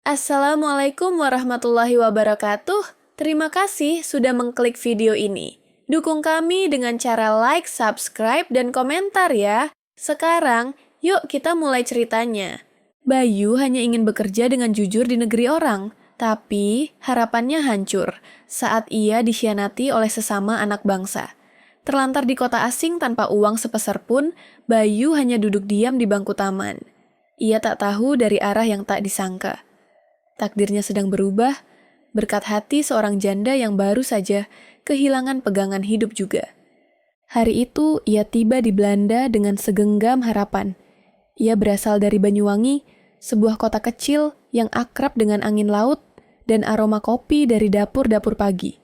Assalamualaikum warahmatullahi wabarakatuh. Terima kasih sudah mengklik video ini. Dukung kami dengan cara like, subscribe, dan komentar ya. Sekarang, yuk kita mulai ceritanya. Bayu hanya ingin bekerja dengan jujur di negeri orang, tapi harapannya hancur saat ia dikhianati oleh sesama anak bangsa. Terlantar di kota asing tanpa uang sepeser pun, Bayu hanya duduk diam di bangku taman. Ia tak tahu dari arah yang tak disangka. Takdirnya sedang berubah, berkat hati seorang janda yang baru saja kehilangan pegangan hidup juga. Hari itu, ia tiba di Belanda dengan segenggam harapan. Ia berasal dari Banyuwangi, sebuah kota kecil yang akrab dengan angin laut dan aroma kopi dari dapur-dapur pagi.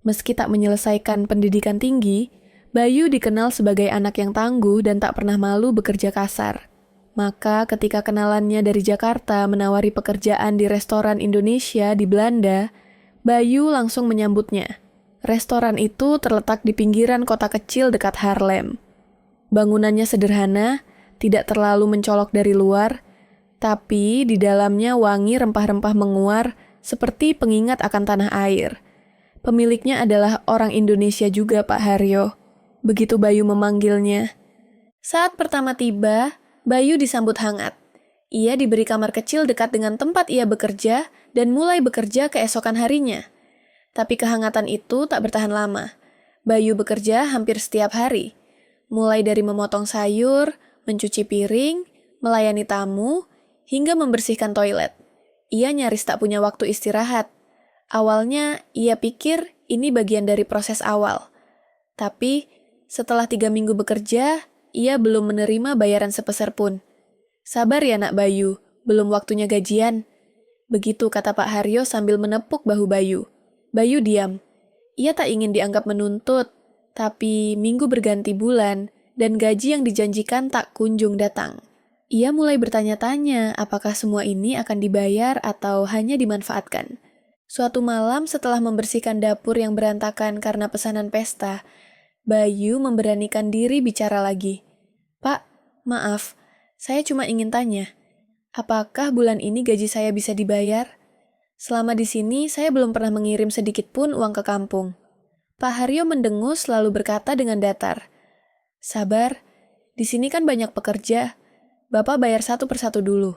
Meski tak menyelesaikan pendidikan tinggi, Bayu dikenal sebagai anak yang tangguh dan tak pernah malu bekerja kasar. Maka ketika kenalannya dari Jakarta menawari pekerjaan di restoran Indonesia di Belanda, Bayu langsung menyambutnya. Restoran itu terletak di pinggiran kota kecil dekat Haarlem. Bangunannya sederhana, tidak terlalu mencolok dari luar, tapi di dalamnya wangi rempah-rempah menguar seperti pengingat akan tanah air. Pemiliknya adalah orang Indonesia juga, Pak Haryo. Begitu Bayu memanggilnya. Saat pertama tiba, Bayu disambut hangat. Ia diberi kamar kecil dekat dengan tempat ia bekerja dan mulai bekerja keesokan harinya. Tapi kehangatan itu tak bertahan lama. Bayu bekerja hampir setiap hari. Mulai dari memotong sayur, mencuci piring, melayani tamu, hingga membersihkan toilet. Ia nyaris tak punya waktu istirahat. Awalnya ia pikir ini bagian dari proses awal. Tapi setelah 3 minggu bekerja, ia belum menerima bayaran sepeser pun. Sabar ya nak Bayu, belum waktunya gajian. Begitu kata Pak Haryo sambil menepuk bahu Bayu. Bayu diam. Ia tak ingin dianggap menuntut, tapi minggu berganti bulan dan gaji yang dijanjikan tak kunjung datang. Ia mulai bertanya-tanya apakah semua ini akan dibayar atau hanya dimanfaatkan. Suatu malam setelah membersihkan dapur yang berantakan karena pesanan pesta, Bayu memberanikan diri bicara lagi. Pak, maaf, saya cuma ingin tanya, apakah bulan ini gaji saya bisa dibayar? Selama di sini, saya belum pernah mengirim sedikit pun uang ke kampung. Pak Haryo mendengus lalu berkata dengan datar, sabar, di sini kan banyak pekerja. Bapak bayar satu persatu dulu.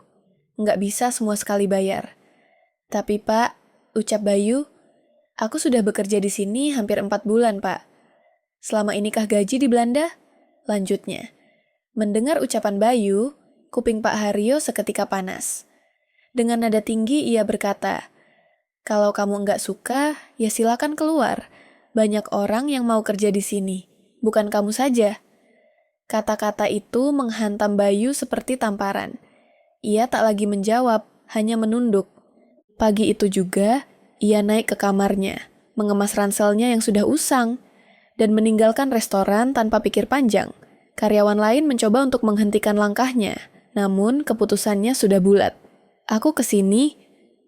Nggak bisa semua sekali bayar. Tapi Pak, ucap Bayu, aku sudah bekerja di sini hampir 4 bulan, Pak. Selama inikah gaji di Belanda? Lanjutnya. Mendengar ucapan Bayu, kuping Pak Haryo seketika panas. Dengan nada tinggi ia berkata, kalau kamu enggak suka, ya silakan keluar. Banyak orang yang mau kerja di sini, bukan kamu saja. Kata-kata itu menghantam Bayu seperti tamparan. Ia tak lagi menjawab, hanya menunduk. Pagi itu juga, ia naik ke kamarnya, mengemas ranselnya yang sudah usang, dan meninggalkan restoran tanpa pikir panjang. Karyawan lain mencoba untuk menghentikan langkahnya, namun keputusannya sudah bulat. Aku kesini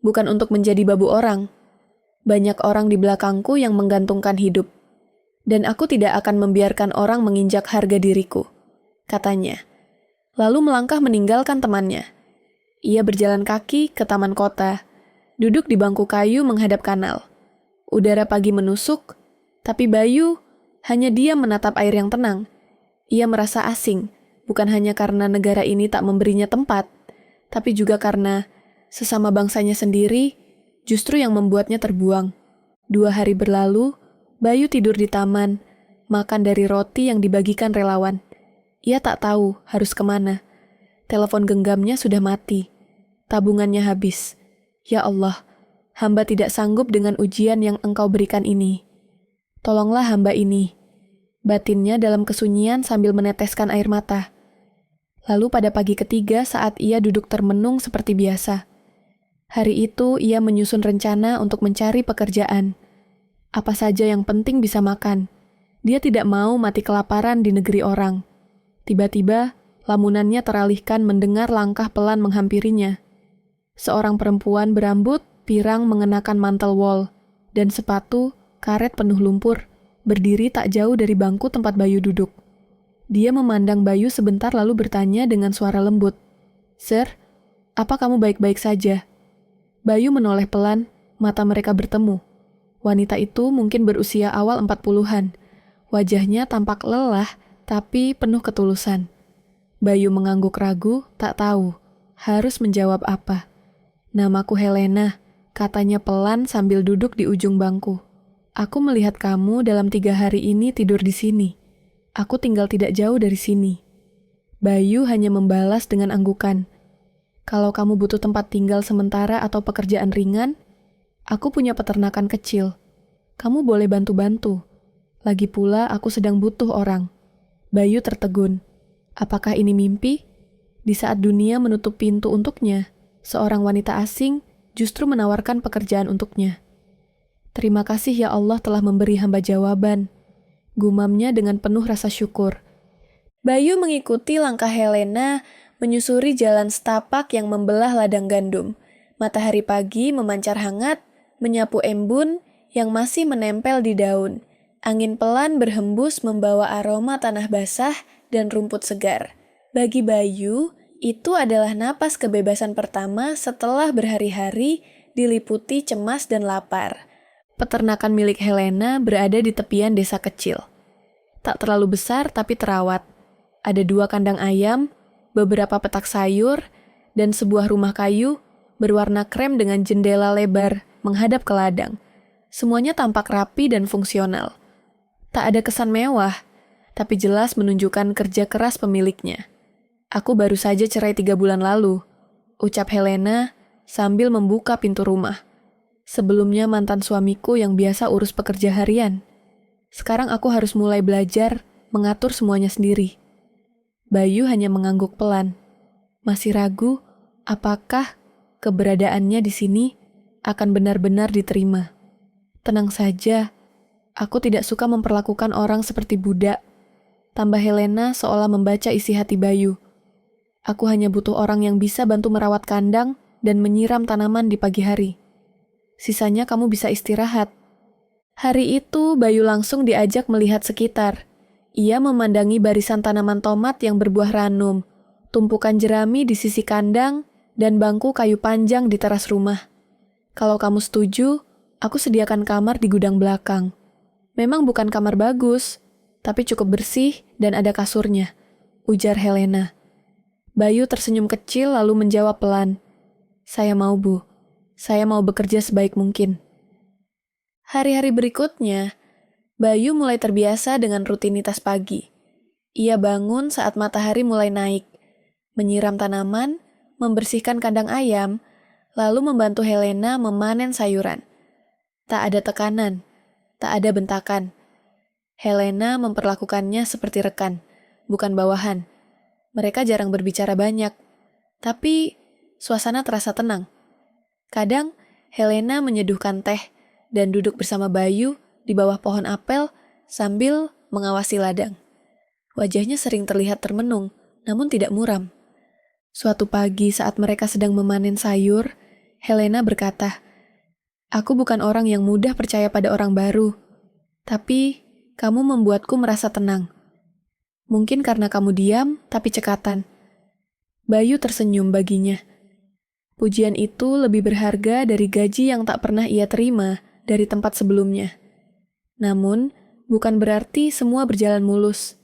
bukan untuk menjadi babu orang. Banyak orang di belakangku yang menggantungkan hidup, dan aku tidak akan membiarkan orang menginjak harga diriku, katanya. Lalu melangkah meninggalkan temannya. Ia berjalan kaki ke taman kota, duduk di bangku kayu menghadap kanal. Udara pagi menusuk, tapi Bayu hanya diam menatap air yang tenang. Ia merasa asing, bukan hanya karena negara ini tak memberinya tempat, tapi juga karena sesama bangsanya sendiri justru yang membuatnya terbuang. 2 hari berlalu, Bayu tidur di taman, makan dari roti yang dibagikan relawan. Ia tak tahu harus kemana. Telepon genggamnya sudah mati. Tabungannya habis. Ya Allah, hamba tidak sanggup dengan ujian yang Engkau berikan ini. Tolonglah hamba ini. Batinnya dalam kesunyian sambil meneteskan air mata. Lalu pada pagi ketiga saat ia duduk termenung seperti biasa. Hari itu ia menyusun rencana untuk mencari pekerjaan. Apa saja yang penting bisa makan. Dia tidak mau mati kelaparan di negeri orang. Tiba-tiba, lamunannya teralihkan mendengar langkah pelan menghampirinya. Seorang perempuan berambut pirang mengenakan mantel wol dan sepatu karet penuh lumpur, berdiri tak jauh dari bangku tempat Bayu duduk. Dia memandang Bayu sebentar lalu bertanya dengan suara lembut, "Sir, apa kamu baik-baik saja?" Bayu menoleh pelan, mata mereka bertemu. Wanita itu mungkin berusia awal 40-an. Wajahnya tampak lelah, tapi penuh ketulusan. Bayu mengangguk ragu, tak tahu harus menjawab apa. "Namaku Helena," katanya pelan sambil duduk di ujung bangku. "Aku melihat kamu dalam 3 hari ini tidur di sini. Aku tinggal tidak jauh dari sini." Bayu hanya membalas dengan anggukan. "Kalau kamu butuh tempat tinggal sementara atau pekerjaan ringan, aku punya peternakan kecil. Kamu boleh bantu-bantu. Lagi pula aku sedang butuh orang." Bayu tertegun. Apakah ini mimpi? Di saat dunia menutup pintu untuknya, seorang wanita asing justru menawarkan pekerjaan untuknya. "Terima kasih ya Allah telah memberi hamba jawaban," gumamnya dengan penuh rasa syukur. Bayu mengikuti langkah Helena menyusuri jalan setapak yang membelah ladang gandum. Matahari pagi memancar hangat, menyapu embun yang masih menempel di daun. Angin pelan berhembus membawa aroma tanah basah dan rumput segar. Bagi Bayu, itu adalah napas kebebasan pertama setelah berhari-hari diliputi cemas dan lapar. Peternakan milik Helena berada di tepian desa kecil. Tak terlalu besar tapi terawat. Ada 2 kandang ayam, beberapa petak sayur, dan sebuah rumah kayu berwarna krem dengan jendela lebar menghadap ke ladang. Semuanya tampak rapi dan fungsional. Tak ada kesan mewah, tapi jelas menunjukkan kerja keras pemiliknya. "Aku baru saja cerai 3 bulan lalu," ucap Helena sambil membuka pintu rumah. "Sebelumnya mantan suamiku yang biasa urus pekerja harian. Sekarang aku harus mulai belajar mengatur semuanya sendiri." Bayu hanya mengangguk pelan. Masih ragu apakah keberadaannya di sini akan benar-benar diterima. "Tenang saja, aku tidak suka memperlakukan orang seperti budak," tambah Helena seolah membaca isi hati Bayu. "Aku hanya butuh orang yang bisa bantu merawat kandang dan menyiram tanaman di pagi hari. Sisanya kamu bisa istirahat." Hari itu Bayu langsung diajak melihat sekitar. Ia memandangi barisan tanaman tomat yang berbuah ranum, tumpukan jerami di sisi kandang, dan bangku kayu panjang di teras rumah. "Kalau kamu setuju, aku sediakan kamar di gudang belakang. Memang bukan kamar bagus, tapi cukup bersih dan ada kasurnya," ujar Helena. Bayu tersenyum kecil lalu menjawab pelan, "Saya mau, Bu. Saya mau bekerja sebaik mungkin." Hari-hari berikutnya, Bayu mulai terbiasa dengan rutinitas pagi. Ia bangun saat matahari mulai naik, menyiram tanaman, membersihkan kandang ayam, lalu membantu Helena memanen sayuran. Tak ada tekanan, tak ada bentakan. Helena memperlakukannya seperti rekan, bukan bawahan. Mereka jarang berbicara banyak, tapi suasana terasa tenang. Kadang, Helena menyeduhkan teh dan duduk bersama Bayu di bawah pohon apel sambil mengawasi ladang. Wajahnya sering terlihat termenung, namun tidak muram. Suatu pagi saat mereka sedang memanen sayur, Helena berkata, "Aku bukan orang yang mudah percaya pada orang baru, tapi kamu membuatku merasa tenang. Mungkin karena kamu diam, tapi cekatan." Bayu tersenyum baginya. Pujian itu lebih berharga dari gaji yang tak pernah ia terima dari tempat sebelumnya. Namun, bukan berarti semua berjalan mulus.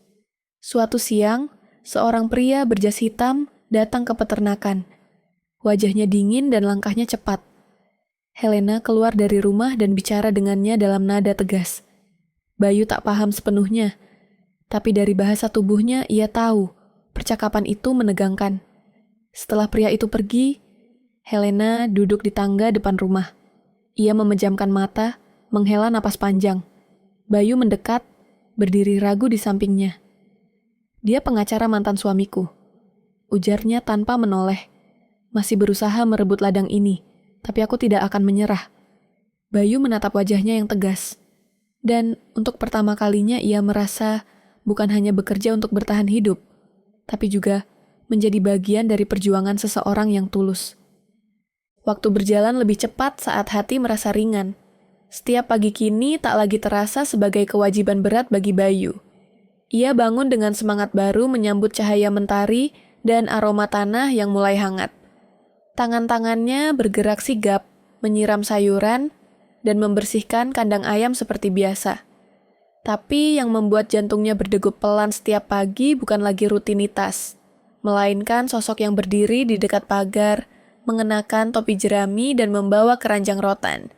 Suatu siang, seorang pria berjas hitam datang ke peternakan. Wajahnya dingin dan langkahnya cepat. Helena keluar dari rumah dan bicara dengannya dalam nada tegas. Bayu tak paham sepenuhnya, tapi dari bahasa tubuhnya ia tahu percakapan itu menegangkan. Setelah pria itu pergi, Helena duduk di tangga depan rumah. Ia memejamkan mata, menghela napas panjang. Bayu mendekat, berdiri ragu di sampingnya. "Dia pengacara mantan suamiku," ujarnya tanpa menoleh. "Masih berusaha merebut ladang ini, tapi aku tidak akan menyerah." Bayu menatap wajahnya yang tegas. Dan untuk pertama kalinya ia merasa bukan hanya bekerja untuk bertahan hidup, tapi juga menjadi bagian dari perjuangan seseorang yang tulus. Waktu berjalan lebih cepat saat hati merasa ringan. Setiap pagi kini tak lagi terasa sebagai kewajiban berat bagi Bayu. Ia bangun dengan semangat baru menyambut cahaya mentari dan aroma tanah yang mulai hangat. Tangan-tangannya bergerak sigap, menyiram sayuran, dan membersihkan kandang ayam seperti biasa. Tapi yang membuat jantungnya berdegup pelan setiap pagi bukan lagi rutinitas, melainkan sosok yang berdiri di dekat pagar, mengenakan topi jerami dan membawa keranjang rotan.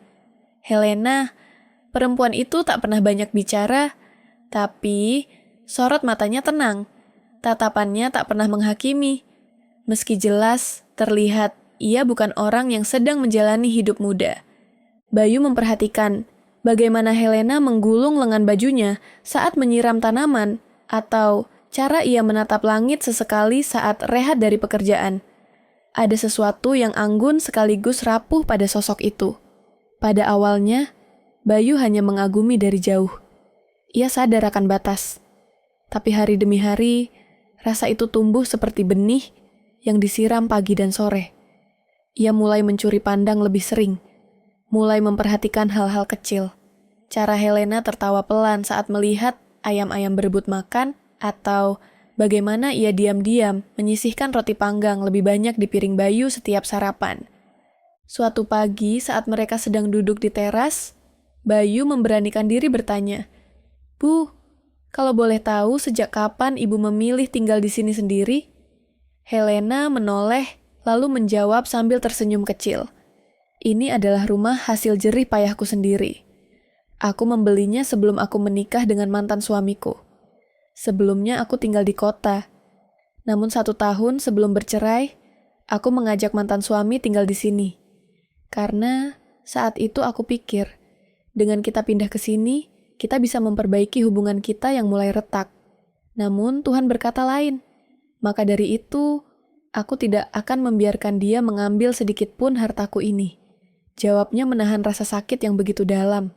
Helena, perempuan itu tak pernah banyak bicara, tapi sorot matanya tenang. Tatapannya tak pernah menghakimi. Meski jelas terlihat ia bukan orang yang sedang menjalani hidup muda. Bayu memperhatikan bagaimana Helena menggulung lengan bajunya saat menyiram tanaman atau cara ia menatap langit sesekali saat rehat dari pekerjaan. Ada sesuatu yang anggun sekaligus rapuh pada sosok itu. Pada awalnya, Bayu hanya mengagumi dari jauh. Ia sadar akan batas. Tapi hari demi hari, rasa itu tumbuh seperti benih yang disiram pagi dan sore. Ia mulai mencuri pandang lebih sering, mulai memperhatikan hal-hal kecil. Cara Helena tertawa pelan saat melihat ayam-ayam berebut makan, atau bagaimana ia diam-diam menyisihkan roti panggang lebih banyak di piring Bayu setiap sarapan. Suatu pagi saat mereka sedang duduk di teras, Bayu memberanikan diri bertanya, "Bu, kalau boleh tahu sejak kapan ibu memilih tinggal di sini sendiri?" Helena menoleh lalu menjawab sambil tersenyum kecil. "Ini adalah rumah hasil jerih payahku sendiri. Aku membelinya sebelum aku menikah dengan mantan suamiku. Sebelumnya aku tinggal di kota. Namun 1 tahun sebelum bercerai, aku mengajak mantan suami tinggal di sini. Karena saat itu aku pikir, dengan kita pindah ke sini, kita bisa memperbaiki hubungan kita yang mulai retak. Namun Tuhan berkata lain. Maka dari itu, aku tidak akan membiarkan dia mengambil sedikit pun hartaku ini." Jawabnya menahan rasa sakit yang begitu dalam.